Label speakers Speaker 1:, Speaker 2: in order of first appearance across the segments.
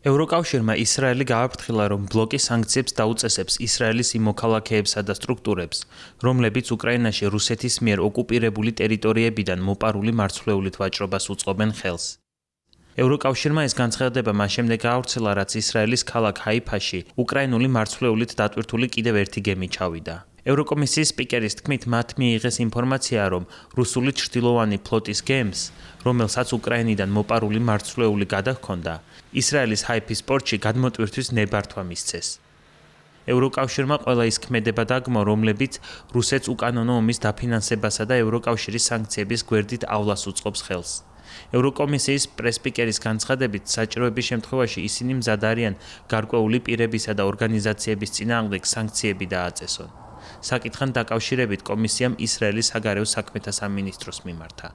Speaker 1: ევროკავშირმა ისრაელი გააფრთხილა, რომ ბლოკი სანქციებს დაუწესებს ისრაელის იმ მოქალაქეებსა და სტრუქტურებს, რომლებიც უკრაინაში რუსეთის მიერ ოკუპირებული ტერიტორიებიდან მოპარული მარცვლეულით ვაჭრობას უწყობენ ხელს. ევროკავშირმა ეს განცხადება მას შემდეგ გაავრცელა, რაც ისრაელის ქალაქ ჰაიფაში უკრაინული მარცვლეულით დატვირთული კიდევ ერთი გემი ჩავიდა. ევროკომისიის სპიკერის თქმით, მათ მიიღეს ინფორმაცია, რომ რუსული ჩრდილოვანი ფლოტის გემს, რომელსაც უკრაინიდან მოპარული მარცვლეული გადაჰქონდა, ისრაელის ჰაიფის პორტში გადმოტვირთვის ნებართვა მისცეს. ევროკავშირმა ყველა ის ქმედება დაგმო, რომლებიც რუსეთს უკანონო ომის დაფინანსებასა და ევროკავშირის სანქციების გვერდითავლას უწყობს ხელს. ევროკომისიის პრესპიკერის განცხადებით, საჭიროების შემთხვევაში ისინი მზად არიან გარკვეული პირებისა და ორგანიზაციების წინააღმდეგ სანქციები დააწესონ. საკითხთან დაკავშირებით კომისიამ ისრაელის საგარეო საქმეთა სამინისტროს მიმართა.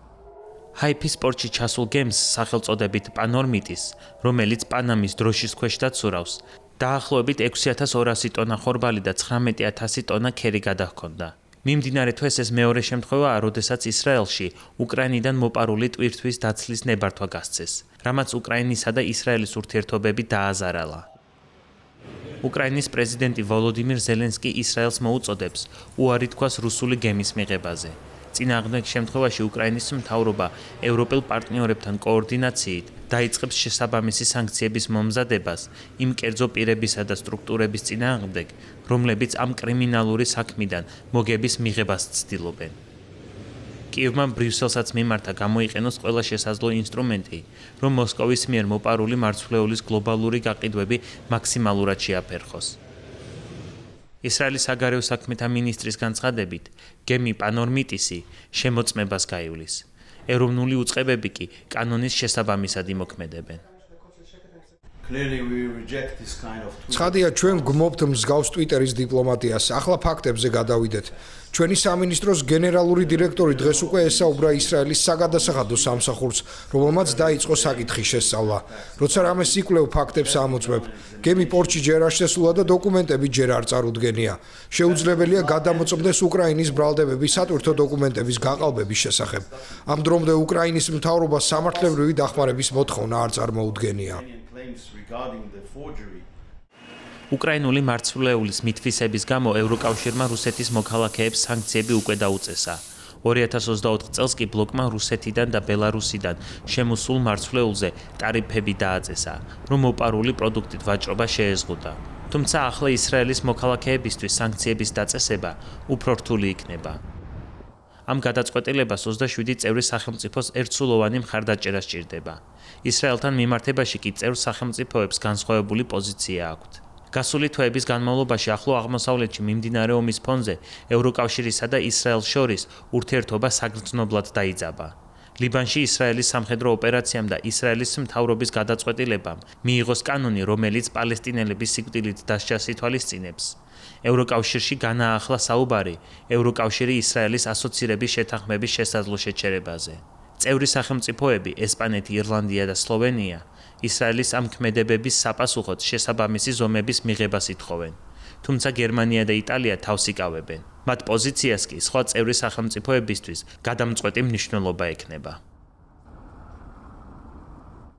Speaker 1: ჰაიფის პორტში ჩასულ გემს სახელწოდებით პანორმიტის, რომელიც პანამის დროშის ქვეშ დაცურავს, დაახლოებით 6200 ტონა ხორბალი და 19000 ტონა ქერი გადაჰქონდა. მიმდინარე თვეს ეს მეორე შემთხვევაა, როდესაც ისრაელში უკრაინიდან მოპარული ტვირთვის დაცლის ნებართვა გასცეს, რამაც უკრაინისა და ისრაელის ურთიერთობები დააზარალა. უკრაინის პრეზიდენტი ვოლოდიმირ ზელენსკი ისრაელს მოუწოდებს უარი თქვას რუსული გემის მიღებაზე. წინააღმდეგ შემთხვევაში უკრაინის მთავრობა ევროპელ პარტნიორებთან კოორდინაციით დაიწყებს შესაბამისი სანქციების მომზადებას იმ კერძო პირებისა და სტრუქტურების წინააღმდეგ, რომლებიც ამ კრიმინალური საქმიდან მოგების მიღებას ცდილობენ. კიევმა ბრიუსელსაც მიმართა გამოიყენოს ყველა შესაძლო ინსტრუმენტი, რომ მოსკოვის მიერ მოპარული მარცვლეულის გლობალური გაყიდვები მაქსიმალურად შეაფერხოს. ისრაელის საგარეო საქმეთა მინისტრის განცხადებით, გემი პანორმიტისი შემოწმებას გაივლის. ეროვნული უწყებები კი კანონის შესაბამისად იმოქმედებენ.
Speaker 2: ცხადია, ჩვენ გვმობთ მსგავს ტვიტერის დიპლომატიას. ახლა ფაქტებზე გადავიდეთ. ჩვენი სამინისტროს გენერალური დირექტორი დღეს უკვე ესაუბრა ისრაელის საგადასახადო სამსახურს, რომელმაც დაიწყო საკითხის შესწავლა. როცა რამეს იკვლევ, ფაქტებს ამოწმებ. გემი პორტში ჯერ არ შესულა და დოკუმენტები ჯერ არ წარუდგენია. შეუძლებელია გადამოწმდეს უკრაინის ბრალდებების სატვირთო დოკუმენტების გაყალბების შესახებ. ამ დრომდე უკრაინის მთავრობას სამართლებრივი დახმარების მოთხოვნა არ წარმოუდგენია.
Speaker 1: უკრაინული მარცვლეულის მითვისების გამო ევროკავშირმა რუსეთის მოქალაქეებს სანქციები უკვე დაუწესა. 2024 წელს კი ბლოკმა რუსეთიდან და ბელარუსიდან შემოსულ მარცვლეულზე ტარიფები დააწესა, რომ მოპარული პროდუქტით ვაჭრობა შეეზღუდა. თუმცა ახლა ისრაელის მოქალაქეებისთვის სანქციების დაწესება უფრო რთული იქნება. ამ გადაწყვეტილებას 27 წევრი სახელმწიფოს ერთსულოვანი მხარდაჭერა სჭირდება. ისრაელთან მიმართებაში კი წევრ სახელმწიფოებს განსხვავებული პოზიცია აქვთ. გასული თვეების განმავლობაში ახლო აღმოსავლეთში მიმდინარე ომის ფონზე ევროკავშირისა და ისრაელს შორის ურთიერთობა საგრძნობლად დაიძაბა. ლიბანში ისრაელის სამხედრო ოპერაციამ და ისრაელის მთავრობის გადაწყვეტილებამ მიიღოს კანონი, რომელიც პალესტინელების სიკვდილით დასჯას ითვალისწინებს. ევროკავშირში განაახლა საუბარი ევროკავშირი ისრაელის ასოცირების შეთანხმების შესაძლო შეჩერებაზე. წევრი სახელმწიფოები ესპანეთი, ირლანდია და სლოვენია ისრაელის ამ ქმედებების საპასუხოდ შესაბამისი ზომების მიღებას ითხოვენ. თუმცა გერმანია და იტალია თავს იკავებენ. მათ პოზიციას კი სხვა წევრი სახელმწიფოებისთვის გადამწყვეტი მნიშვნელობა ექნება.